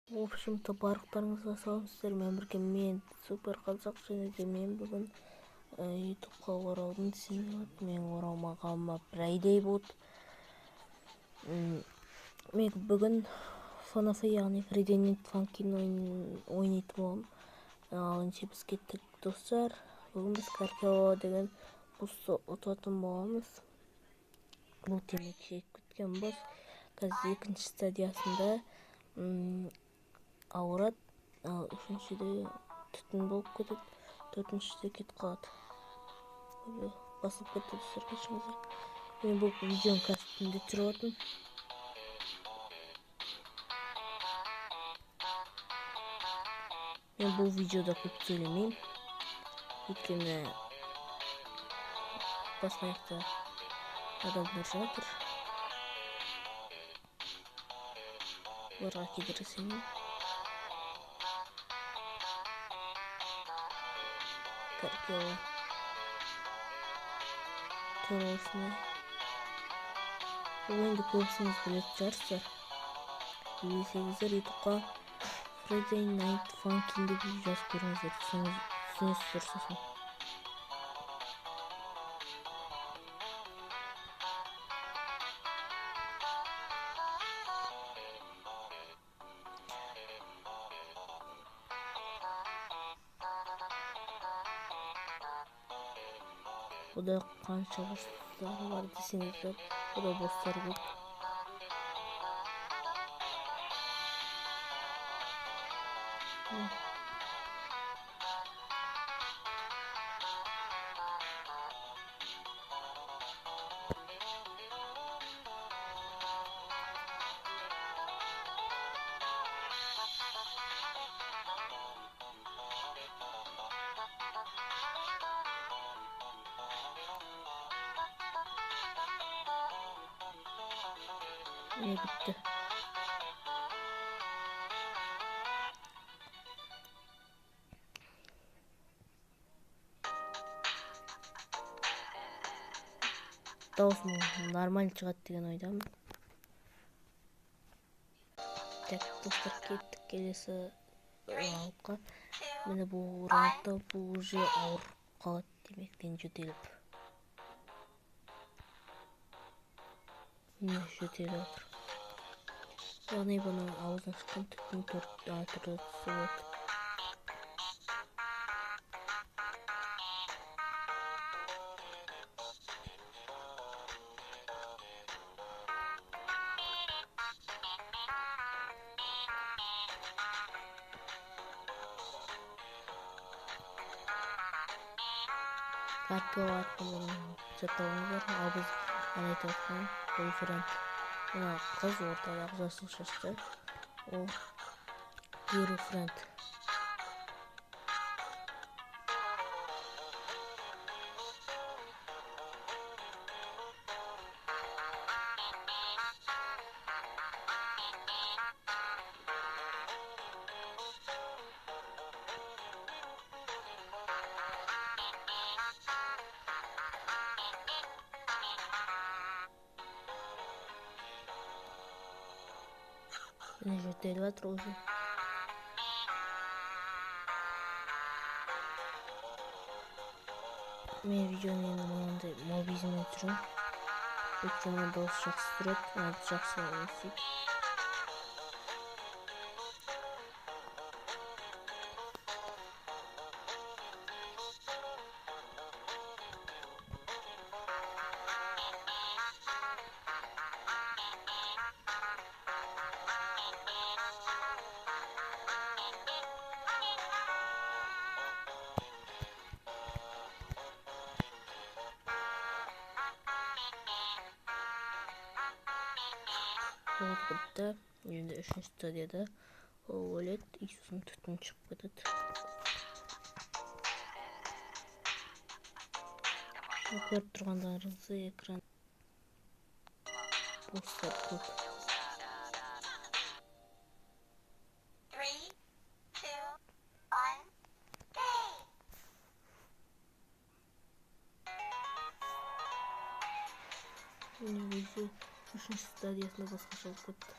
В общем-то, барлықтарыңызға саламатсыздар. Мен бірге мен супер қазақ және де мен бүгін ютубқа оралдым десем болады. Мен оралмағаныма бір айдай болды. Мен бүгін FNAF яғни Friday Night Funkin' ойнайтын боламын. Ал енді біз кеттік достар. Бүгін біз Каркео деген бусты ұтатын боламыз. Бұл темекі күткен бос. Қазір екінші стадиясында ауырады, ал үшіншіде түтін болып кетеді, төртіншіде кетіп қалады. Басылып кетті достар, кешіріңіздер. Мен бұл видеоның кәсіпінде түсіріп отырмын. Мен бұл видеода көп сөйлемеймін, өйткені басқа жақта адамдар жатыр. Оларға кедергісемеймін. Каркео турасында бұл енді көбісіңіз білетін шығарсыздар. Білмесеңіздер ютубқа Friday Night Funkin' деп жазып көріңіздер, түсінесіздер сосын. Бұда қанша бостар бар десеңіздер, бұда бостар көп. Ne bitti. Dağılsın, normal çıkarttı деген ойдамын. Так, достар, кеттік келесі раундқа. Міне бұл раундта бұл уже ауырып қалады демектен жөтеліп. Міне жөтеліп отыр. Яғни бұның аузынан шыққан түтін түрлі түсіп отыр. Каркео атқанын жаттауыңыздар, ал біз ән айтып отқан бойфренд. Мына қыз ортадағы жасыл шашты, ол girlfriend. Mine жөтеліп жатыр уже. Мен видеоны енді мынандай мобизммен түсіремін. Өйткені дауыс жақсы тұрады, жақсы өсіп. Болды бітті. Енді үшінші стадияда ол өледі, и сосын түтін шығып кетеді. Көріп тұрғандарыңызды экран бостар көп. Үшінші стадиясында басқаша болып кетті.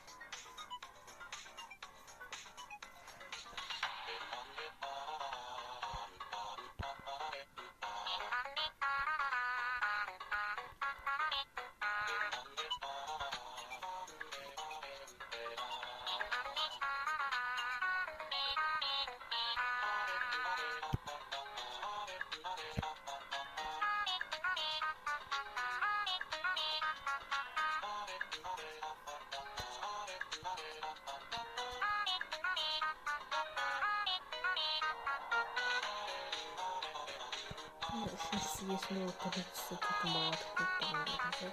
есімде ол турецісі тұтым балатып кетті ғой.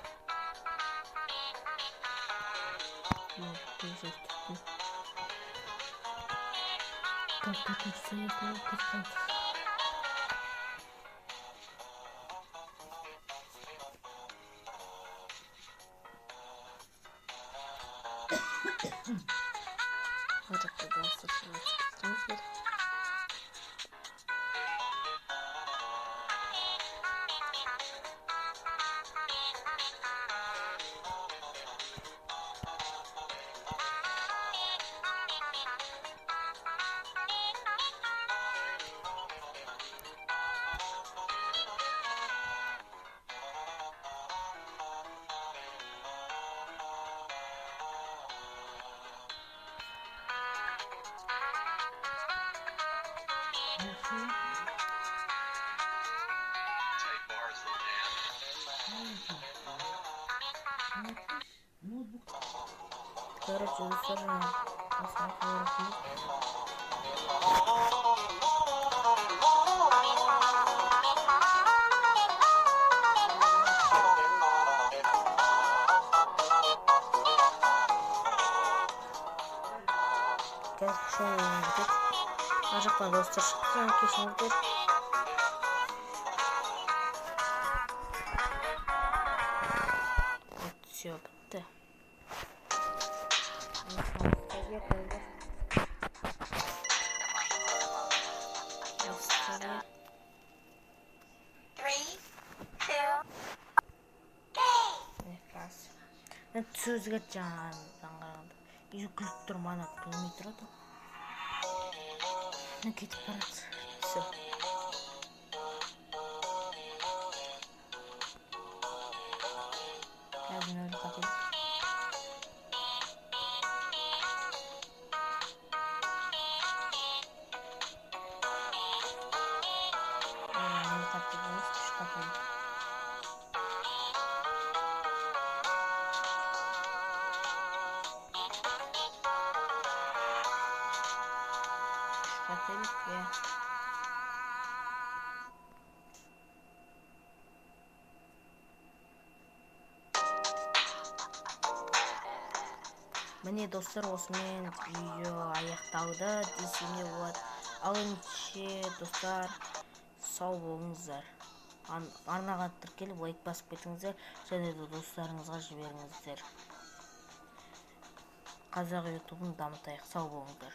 Короче, достаточно основных. Как что-нибудь. Аж достаточно кешіңіздер. Все, бітті. Сөзге жаңағы қарағанда үй күліп тұр, мана білмей тұрады. Кетіп барады. Все. Қазір өлі қателік. Міне достар, осымен видео аяқталды десеме болады. Ал ендеше достар, сау болыңыздар. Арнаға тіркеліп лайк басып кетіңіздер, және де достарыңызға жіберіңіздер. Қазақ ютубын дамытайық. Сау болыңыздар.